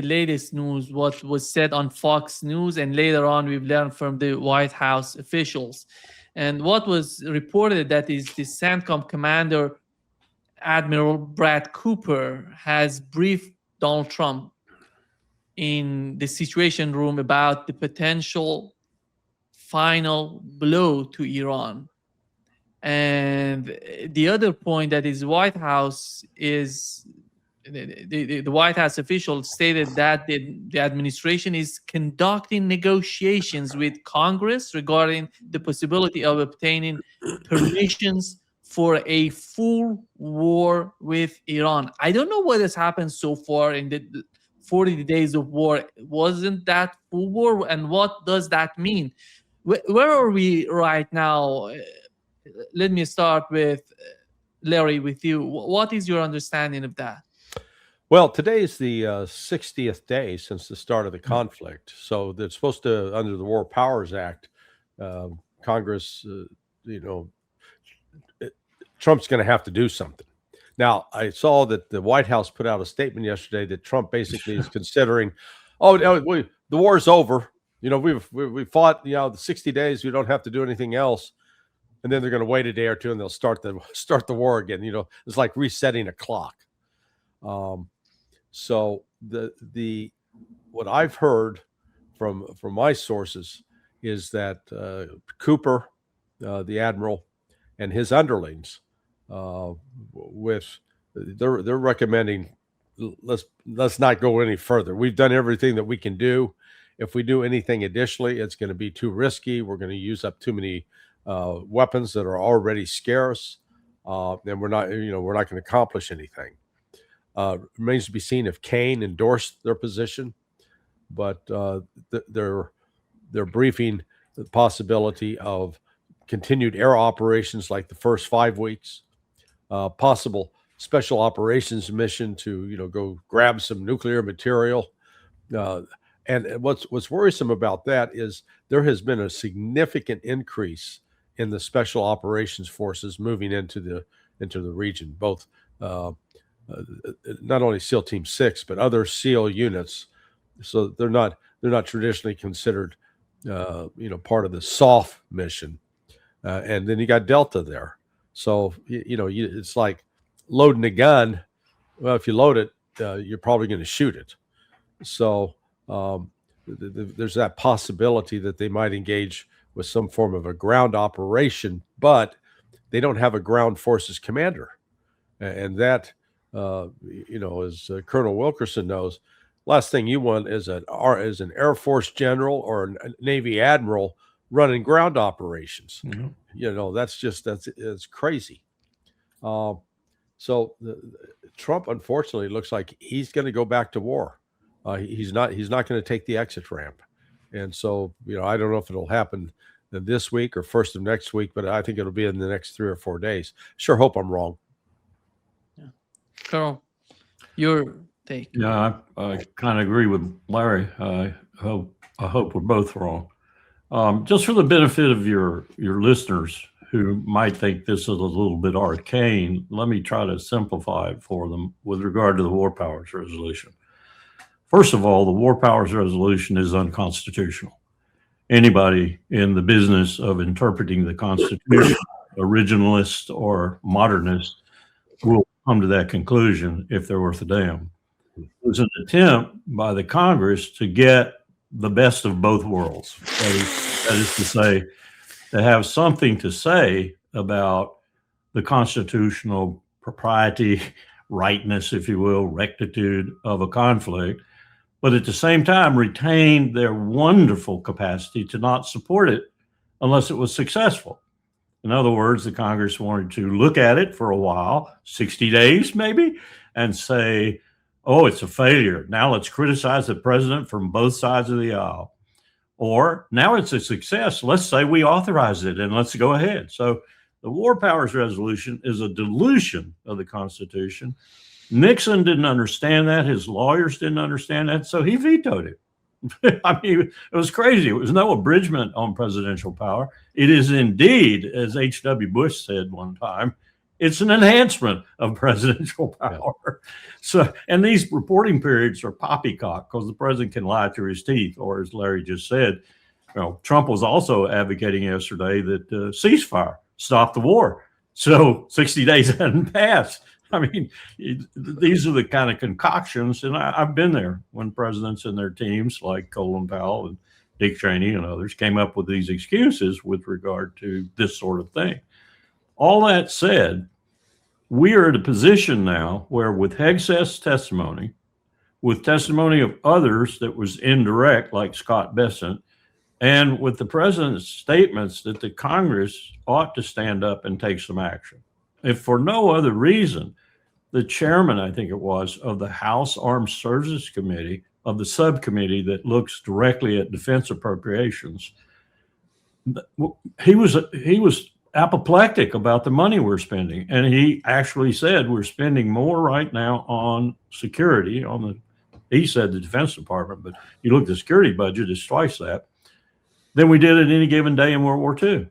latest news, what was said on Fox News, and later on we've learned from the White House officials. And what was reported that is the CENTCOM commander, Admiral Brad Cooper, has briefed Donald Trump in the Situation Room about the potential final blow to Iran. And the other point that is White House is the White House official stated that the administration is conducting negotiations with Congress regarding the possibility of obtaining permissions for a full war with Iran. I don't know what has happened so far in the 40 days of war. Wasn't that full war? And what does that mean? Where are we right now? Let me start with Larry, with you. What is your understanding of that? Well, today is the 60th day since the start of the conflict. So they're supposed to, under the War Powers Act, Congress, Trump's going to have to do something. Now, I saw that the White House put out a statement yesterday that Trump basically is considering, the war's over. We've fought, the 60 days. We don't have to do anything else. And then they're going to wait a day or two, and they'll start the war again. It's like resetting a clock. So what I've heard from my sources is that Cooper, the admiral, and his underlings, they're recommending let's not go any further. We've done everything that we can do. If we do anything additionally, it's going to be too risky. We're going to use up too many weapons that are already scarce, and we're not going to accomplish anything. Remains to be seen if Kane endorsed their position, but they're briefing the possibility of continued air operations like the first 5 weeks, possible special operations mission to go grab some nuclear material. And what's worrisome about that is there has been a significant increase in the special operations forces moving into the region, both not only SEAL Team 6 but other SEAL units. So they're not traditionally considered part of the SOF mission. And then you got Delta there. So it's like loading a gun. Well, if you load it, you're probably going to shoot it. So there's that possibility that they might engage with some form of a ground operation, but they don't have a ground forces commander. And that, as Colonel Wilkerson knows, last thing you want is an Air Force general or a Navy admiral running ground operations. Mm-hmm. That's crazy. So Trump, unfortunately, looks like he's going to go back to war. He's not going to take the exit ramp. And so, I don't know if it'll happen this week or first of next week, but I think it'll be in the next 3 or 4 days. Sure hope I'm wrong. Yeah. Carl, your take. Yeah, I kind of agree with Larry. I hope we're both wrong. Just for the benefit of your listeners who might think this is a little bit arcane, let me try to simplify it for them with regard to the War Powers Resolution. First of all, the War Powers Resolution is unconstitutional. Anybody in the business of interpreting the Constitution, originalist or modernist, will come to that conclusion if they're worth a damn. It was an attempt by the Congress to get the best of both worlds. That is to say, to have something to say about the constitutional propriety, rightness, if you will, rectitude of a conflict, but at the same time retain their wonderful capacity to not support it unless it was successful. In other words, the Congress wanted to look at it for a while, 60 days maybe, and say, oh, it's a failure. Now let's criticize the president from both sides of the aisle. Or now it's a success. Let's say we authorized it and let's go ahead. So the War Powers Resolution is a dilution of the Constitution. Nixon didn't understand that. His lawyers didn't understand that. So he vetoed it. I mean, it was crazy. It was no abridgment on presidential power. It is indeed, as H.W. Bush said one time, It's an enhancement of presidential power. So, and these reporting periods are poppycock because the president can lie through his teeth, or as Larry just said, Trump was also advocating yesterday that ceasefire, stop the war. So 60 days hadn't passed. I mean, these are the kind of concoctions, and I've been there when presidents and their teams like Colin Powell and Dick Cheney and others came up with these excuses with regard to this sort of thing. All that said, we are at a position now where with Hegseth's testimony, with testimony of others that was indirect, like Scott Bessent, and with the president's statements that the Congress ought to stand up and take some action. If for no other reason, the chairman, I think it was, of the House Armed Services Committee, of the subcommittee that looks directly at defense appropriations, he was apoplectic about the money we're spending. And he actually said we're spending more right now on security, he said the Defense Department, but you look at the security budget, it's twice that, than we did at any given day in World War II.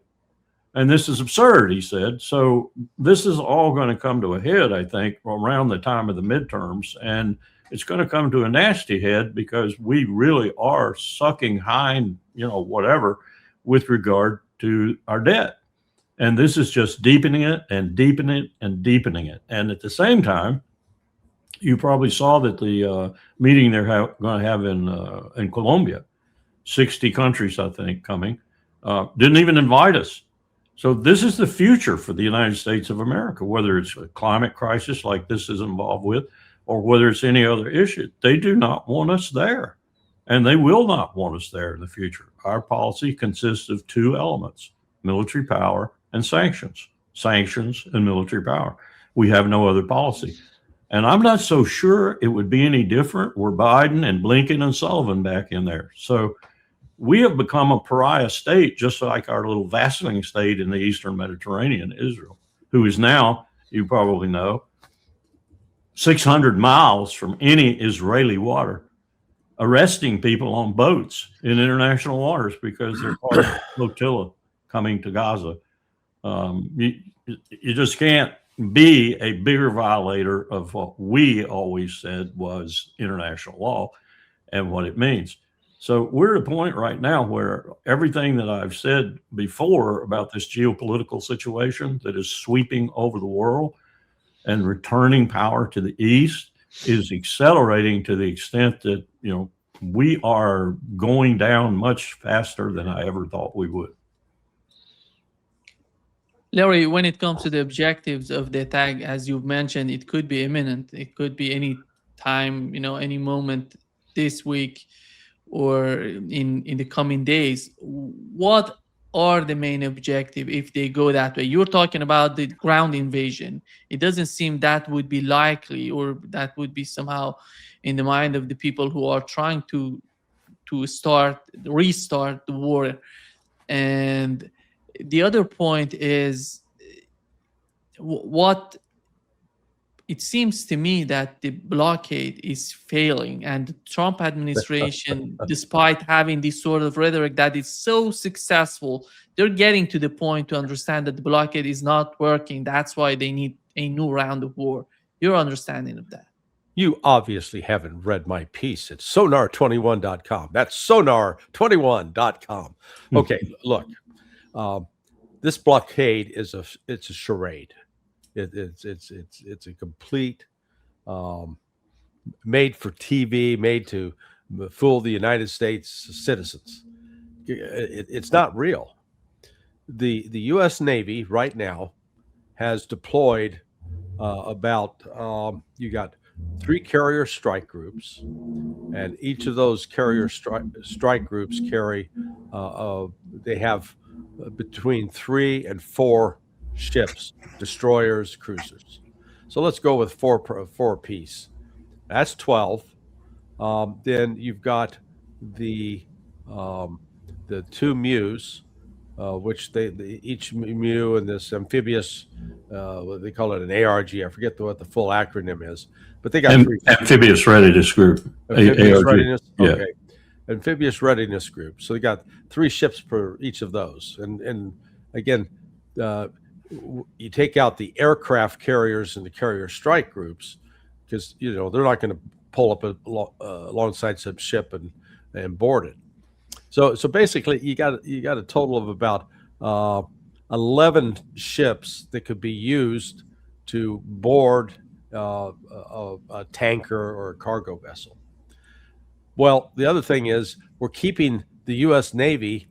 And this is absurd, he said. So this is all going to come to a head, I think, around the time of the midterms. And it's going to come to a nasty head because we really are sucking hind, whatever, with regard to our debt. And this is just deepening it and deepening it and deepening it. And at the same time, you probably saw that the meeting they're going to have in Colombia, 60 countries, I think, coming, didn't even invite us. So this is the future for the United States of America, whether it's a climate crisis like this is involved with, or whether it's any other issue. They do not want us there, and they will not want us there in the future. Our policy consists of two elements, military power and sanctions and military power. We have no other policy. And I'm not so sure it would be any different were Biden and Blinken and Sullivan back in there. So we have become a pariah state, just like our little vacillating state in the Eastern Mediterranean, Israel, who is now, you probably know, 600 miles from any Israeli water, arresting people on boats in international waters because they're part of the flotilla coming to Gaza. You just can't be a bigger violator of what we always said was international law and what it means. So we're at a point right now where everything that I've said before about this geopolitical situation that is sweeping over the world and returning power to the East is accelerating to the extent that, we are going down much faster than I ever thought we would. Larry, when it comes to the objectives of the attack, as you've mentioned, it could be imminent. It could be any time, any moment this week or in the coming days. What are the main objective if they go that way? You're talking about the ground invasion. It doesn't seem that would be likely, or that would be somehow in the mind of the people who are trying to restart the war. And the other point is what it seems to me that the blockade is failing, and the Trump administration, despite having this sort of rhetoric that is so successful, they're getting to the point to understand that the blockade is not working. That's why they need a new round of war. Your understanding of that? You obviously haven't read my piece at sonar21.com. That's sonar21.com. Okay, look, this blockade is it's a charade. It's a complete made for TV, made to fool the United States citizens. It's not real. The U.S. Navy right now has deployed about you got 3 carrier strike groups, and each of those carrier strike groups carry they have between 3 and 4 ships, destroyers, cruisers. So let's go with 4 piece. That's 12. Then you've got the 2 MEUs, which each MEU in this amphibious, they call it an ARG. I forget what the full acronym is, but they got 3 amphibious readiness group. Amphibious readiness. Yeah. Okay. Amphibious readiness group. So they got 3 ships per each of those, and again. you take out the aircraft carriers and the carrier strike groups, because they're not going to pull up alongside some ship and board it. So basically, you got a total of about 11 ships that could be used to board a tanker or a cargo vessel. Well, the other thing is we're keeping the U.S. Navy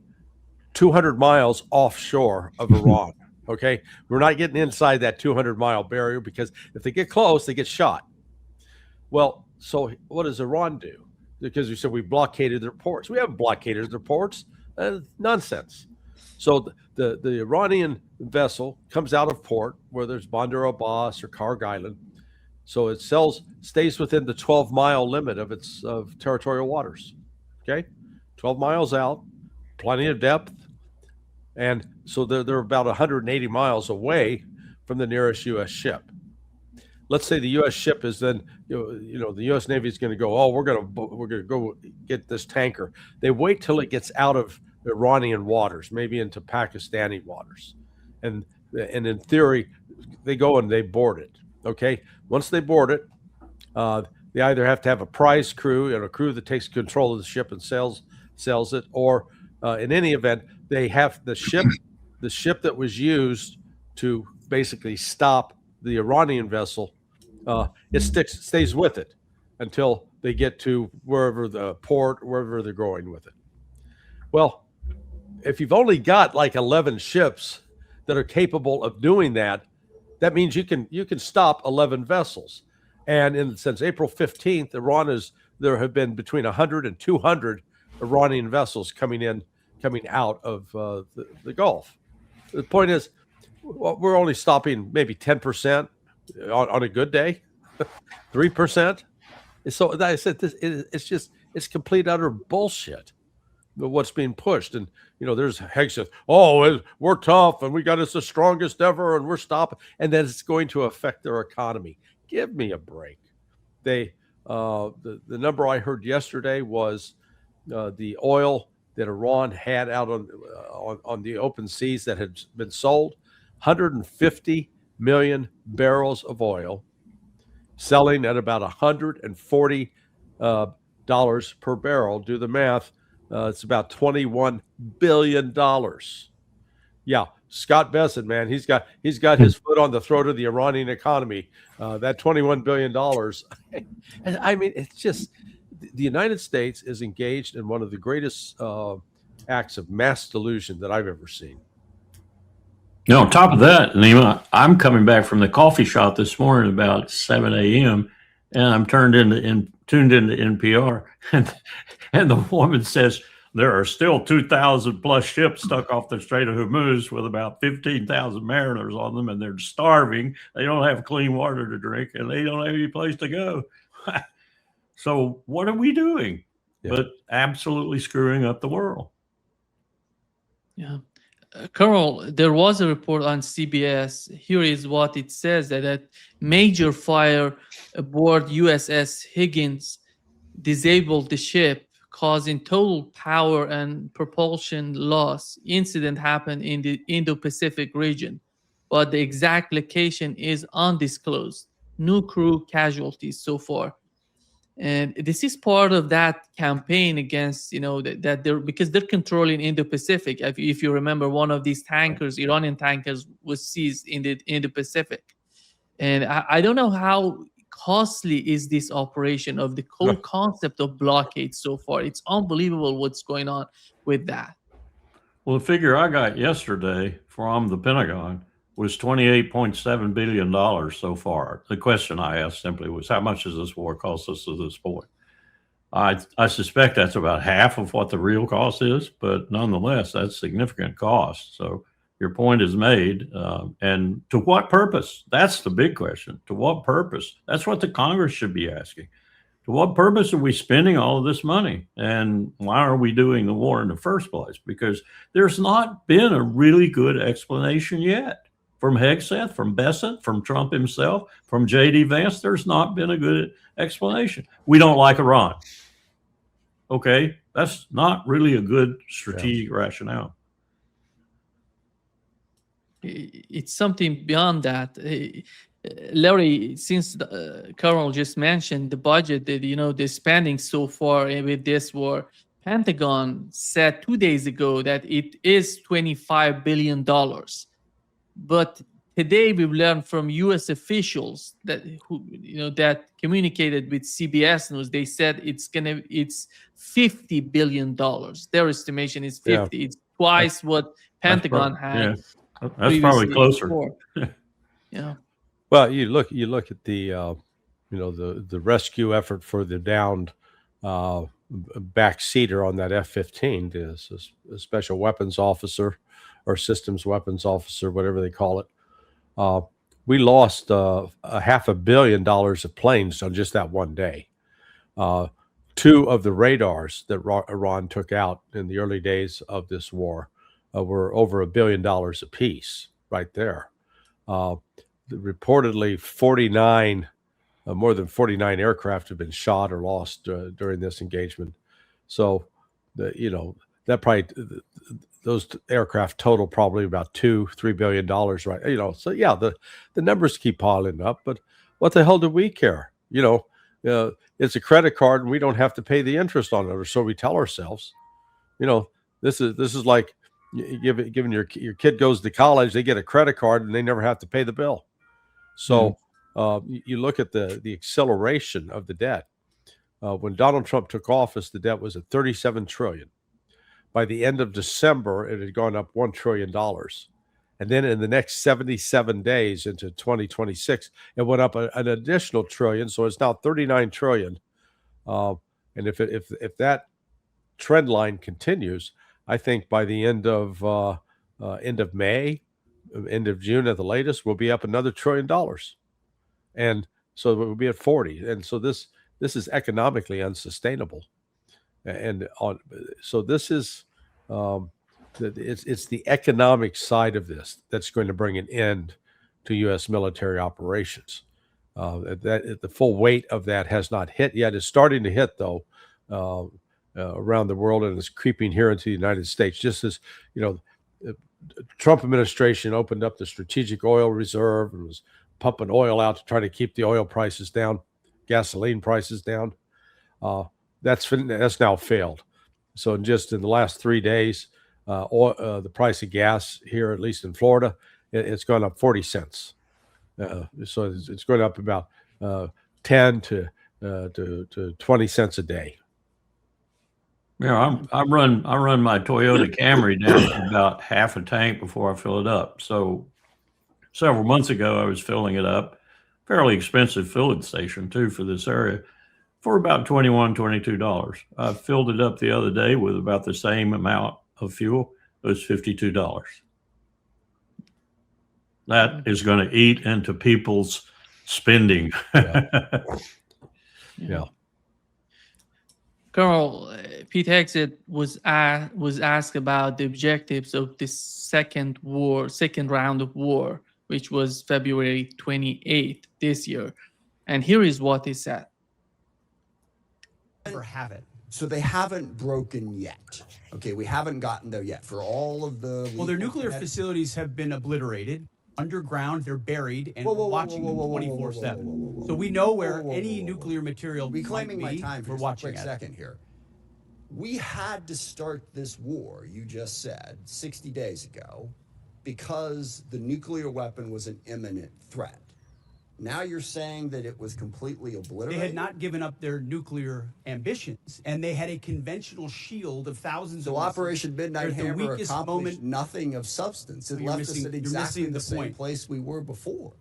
200 miles offshore of Iran. Okay, we're not getting inside that 200-mile barrier, because if they get close, they get shot. Well, so what does Iran do? Because we said we blockaded their ports. We haven't blockaded their ports. Nonsense. So the Iranian vessel comes out of port, whether it's Bandar Abbas or Karg Island. So it stays within the 12-mile limit of territorial waters. Okay, 12 miles out, plenty of depth. And so they're about 180 miles away from the nearest U.S. ship. Let's say the U.S. ship is then, the U.S. Navy is going to go, we're going to go get this tanker. They wait till it gets out of Iranian waters, maybe into Pakistani waters, and in theory, they go and they board it. Okay, once they board it, they either have to have a prize crew and a crew that takes control of the ship and sails it, or in any event, they have the ship that was used to basically stop the Iranian vessel. It stays with it until they get to wherever the port, wherever they're going with it. Well, if you've only got like 11 ships that are capable of doing that, that means you can stop 11 vessels. And since April 15th, there have been between 100 and 200 Iranian vessels coming out of the Gulf. The point is, we're only stopping maybe 10% on a good day, 3%. So I said, it's complete utter bullshit what's being pushed. And there's Haig says, we're tough and we got us the strongest ever and we're stopping, and then it's going to affect their economy. Give me a break. The number I heard yesterday was the oil that Iran had out on the open seas that had been sold, 150 million barrels of oil, selling at about $140 per barrel. Do the math. It's about $21 billion. Yeah, Scott Bessent, man, he's got his foot on the throat of the Iranian economy. That $21 billion. And I mean, it's just, the United States is engaged in one of the greatest acts of mass delusion that I've ever seen. On top of that, Nima, I'm coming back from the coffee shop this morning about 7 a.m. and I'm tuned into NPR, and the woman says there are still 2,000 plus ships stuck off the Strait of Hormuz with about 15,000 mariners on them, and they're starving. They don't have clean water to drink, and they don't have any place to go. So what are we doing? Yeah. But absolutely screwing up the world. Yeah. Colonel, there was a report on CBS. Here is what it says, that major fire aboard USS Higgins disabled the ship, causing total power and propulsion loss. Incident happened in the Indo-Pacific region, but the exact location is undisclosed. No crew casualties so far. And this is part of that campaign against, that they're, because they're controlling Indo-Pacific. If you remember, one of these tankers, Iranian tankers, was seized in the Pacific. And I don't know how costly is this operation of the whole concept of blockade so far. It's unbelievable what's going on with that. Well, the figure I got yesterday from the Pentagon was $28.7 billion so far. The question I asked simply was, how much does this war cost us to this point? I suspect that's about half of what the real cost is, but nonetheless, that's significant cost. So your point is made. And to what purpose? That's the big question. To what purpose? That's what the Congress should be asking. To what purpose are we spending all of this money? And why are we doing the war in the first place? Because there's not been a really good explanation yet. From Hegseth, from Bessent, from Trump himself, from J.D. Vance, there's not been a good explanation. We don't like Iran. Okay, that's not really a good strategic rationale. it's something beyond that. Larry, since Colonel just mentioned the budget, that the spending so far with this war, Pentagon said 2 days ago that it is $25 billion. But today we've learned from U.S. officials that that communicated with CBS News. They said it's $50 billion. Their estimation is 50. It's twice what Pentagon had. Yeah. That's probably closer. Yeah. Well, you look at the the rescue effort for the downed backseater on that F-15, is a special weapons officer or systems weapons officer, whatever they call it. We lost $500 million of planes on just that one day. 2 of the radars that Iran took out in the early days of this war were over $1 billion apiece right there. Reportedly, more than 49 aircraft have been shot or lost during this engagement. So, that probably those aircraft total probably about $2-3 billion, right? So yeah, the numbers keep piling up. But what the hell do we care? It's a credit card, and we don't have to pay the interest on it, or so we tell ourselves. This is like giving your kid goes to college, they get a credit card, and they never have to pay the bill. So you look at the acceleration of the debt. When Donald Trump took office, the debt was at $37 trillion. By the end of December, it had gone up $1 trillion. And then in the next 77 days into 2026, it went up an additional trillion. So it's now 39 trillion. And if that trend line continues, I think by the end of May, end of June at the latest, we'll be up another $1 trillion. And so we'll be at 40. And so this is economically unsustainable. And so this is it's the economic side of this that's going to bring an end to U.S. military operations. The full weight of that has not hit yet. It's starting to hit, though, around the world, and it's creeping here into the United States. Just as the Trump administration opened up the strategic oil reserve and was pumping oil out to try to keep the oil prices down, gasoline prices down. That's now failed. So just in the last 3 days, the price of gas here, at least in Florida, it's gone up 40 cents. So it's going up about 10 to 20 cents a day. Yeah, I run my Toyota Camry down to about half a tank before I fill it up. So several months ago, I was filling it up, fairly expensive filling station too for this area, for about $21, $22. I filled it up the other day with about the same amount of fuel. It was $52. That is going to eat into people's spending. Yeah. Colonel Pete Hegseth was asked about the objectives of this second round of war, which was February 28th this year. And here is what he said. Never have it. So they haven't broken yet. Okay, we haven't gotten there yet for all of the... Well, their nuclear facilities have been obliterated. Underground, they're buried, and we're watching them 24/7. So we know where any nuclear material reclaiming might be. my time for we're watching a quick second here. We had to start this war, you just said, 60 days ago, because the nuclear weapon was an imminent threat. Now you're saying that it was completely obliterated? They had not given up their nuclear ambitions, and they had a conventional shield of thousands of missiles. So Operation Midnight Hammer accomplished nothing of substance. It left us at exactly the same place we were before.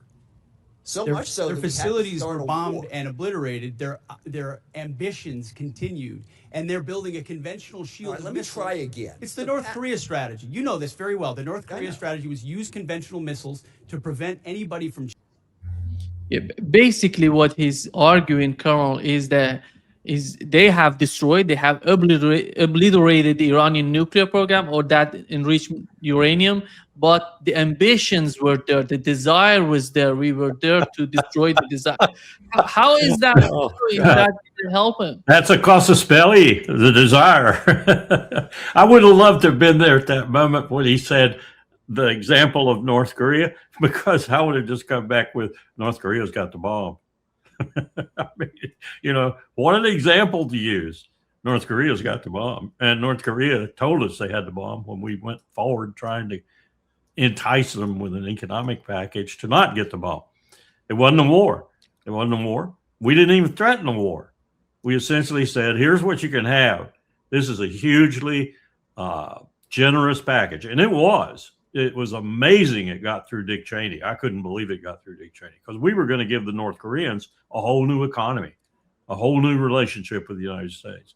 So much so their that facilities were bombed and obliterated. Their ambitions continued, and they're building a conventional shield. All right, let me try again. It's the North Korea strategy. You know this very well. The North Korea strategy was use conventional missiles to prevent anybody from... Yeah, basically what he's arguing, Colonel, is that they have destroyed, they have obliterated the Iranian nuclear program or that enriched uranium, but the ambitions were there, the desire was there. We were there to destroy the desire. How is that that didn't help him? That's a casus belli, the desire. I would have loved to have been there at that moment when he said, the example of North Korea? Because I would have just come back with North Korea's got the bomb. I mean, you know, what an example to use. North Korea's got the bomb. And North Korea told us they had the bomb when we went forward trying to entice them with an economic package to not get the bomb. It wasn't a war. It wasn't a war. We didn't even threaten a war. We essentially said, here's what you can have. This is a hugely generous package. And it was. It was amazing it got through Dick Cheney. I couldn't believe it got through Dick Cheney because we were going to give the North Koreans a whole new economy, a whole new relationship with the United States.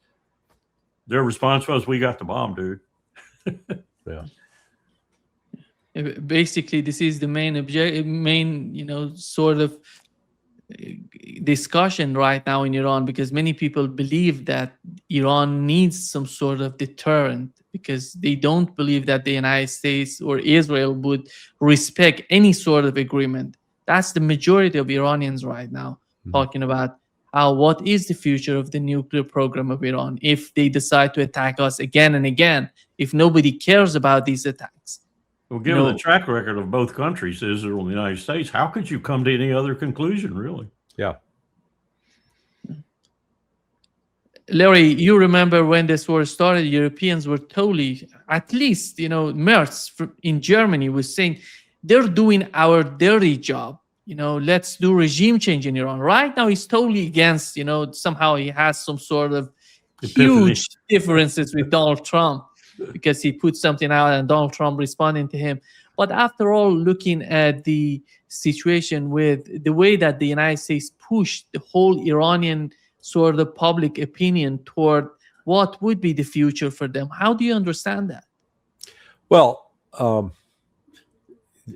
Their response was, we got the bomb, dude. Yeah. Basically, this is the main sort of discussion right now in Iran, because many people believe that Iran needs some sort of deterrent, because they don't believe that the United States or Israel would respect any sort of agreement. That's the majority of Iranians right now talking about what is the future of the nuclear program of Iran if they decide to attack us again and again, if nobody cares about these attacks. Well, given the track record of both countries, Israel and the United States, how could you come to any other conclusion, really? Yeah. Larry, you remember when this war started, Europeans were totally, at least, Merz in Germany was saying, they're doing our dirty job. Let's do regime change in Iran. Right now, he's totally against, somehow he has some sort of huge differences with Donald Trump because he put something out and Donald Trump responding to him. But after all, looking at the situation with the way that the United States pushed the whole Iranian sort of public opinion toward what would be the future for them, how do you understand that? Well, the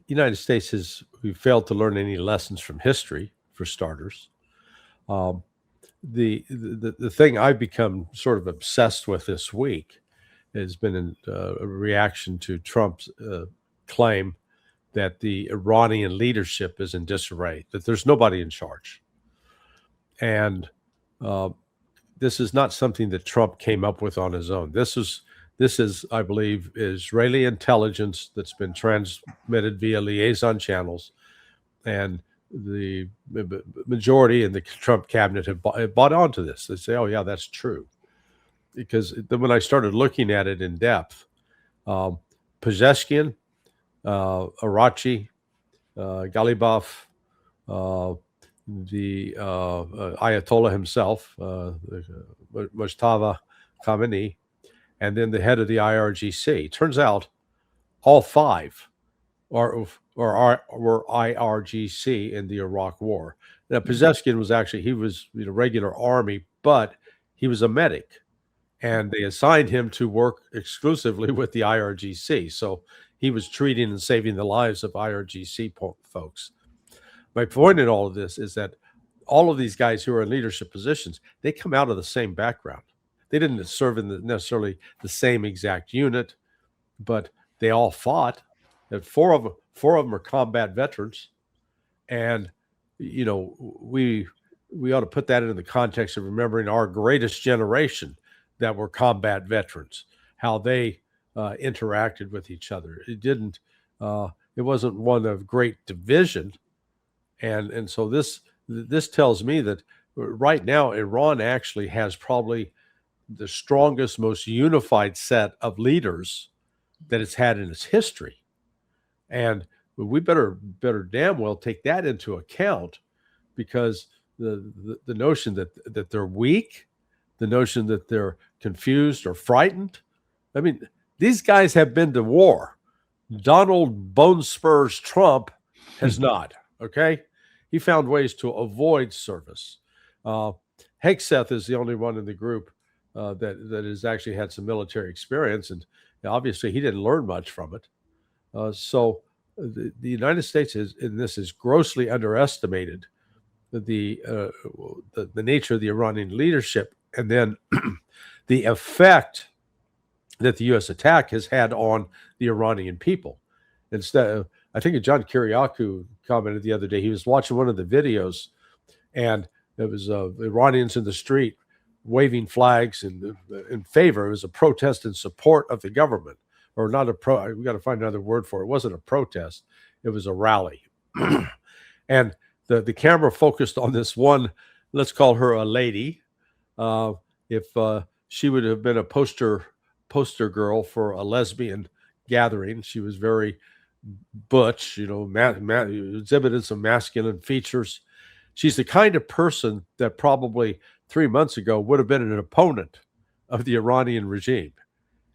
United States we failed to learn any lessons from history, for starters. The thing I've become sort of obsessed with this week has been a reaction to Trump's claim that the Iranian leadership is in disarray, that there's nobody in charge. And this is not something that Trump came up with on his own. This is, I believe, Israeli intelligence that's been transmitted via liaison channels, and the majority in the Trump cabinet have bought onto this. They say, "Oh yeah, that's true," because when I started looking at it in depth, Pezeshkian, Arachi, Galibaf, the Ayatollah himself, Mujtaba Khamenei, and then the head of the IRGC. Turns out all five were IRGC in the Iraq War. Now, Pezeshkian was he was regular army, but he was a medic, and they assigned him to work exclusively with the IRGC. So he was treating and saving the lives of IRGC folks. My point in all of this is that all of these guys who are in leadership positions, they come out of the same background. They didn't serve in necessarily the same exact unit, but they all fought. And four of them are combat veterans, and we ought to put that into the context of remembering our greatest generation that were combat veterans, how they interacted with each other. It wasn't one of great division. And so this tells me that right now Iran actually has probably the strongest, most unified set of leaders that it's had in its history. And we better damn well take that into account, because the notion that they're weak, the notion that they're confused or frightened. I mean, these guys have been to war. Donald Bone Spurs Trump has not. Okay, he found ways to avoid service. Hegseth is the only one in the group that has actually had some military experience, and obviously he didn't learn much from it. So the United States is grossly underestimated the nature of the Iranian leadership, and then the effect that the U.S. attack has had on the Iranian people. Instead, I think John Kiriakou commented the other day, he was watching one of the videos, and it was Iranians in the street waving flags in favor. It was a protest in support of the government. or not a pro. We got to find another word for it. It wasn't a protest. It was a rally. And the camera focused on this one, let's call her a lady. If she would have been a poster girl for a lesbian gathering, she was very butch, you know, exhibited some masculine features. She's the kind of person that probably 3 months ago would have been an opponent of the Iranian regime.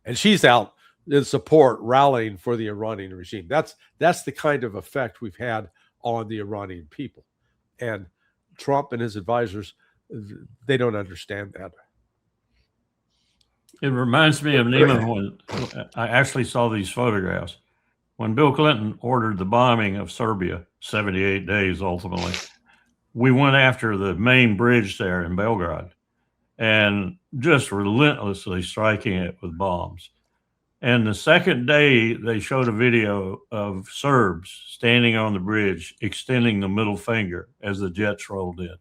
And she's out in support, rallying for the Iranian regime. That's the kind of effect we've had on the Iranian people. And Trump and his advisors, they don't understand that. It reminds me of Neiman when I actually saw these photographs. When Bill Clinton ordered the bombing of Serbia, 78 days ultimately, we went after the main bridge there in Belgrade and just relentlessly striking it with bombs. And the second day, they showed a video of Serbs standing on the bridge, extending the middle finger as the jets rolled in.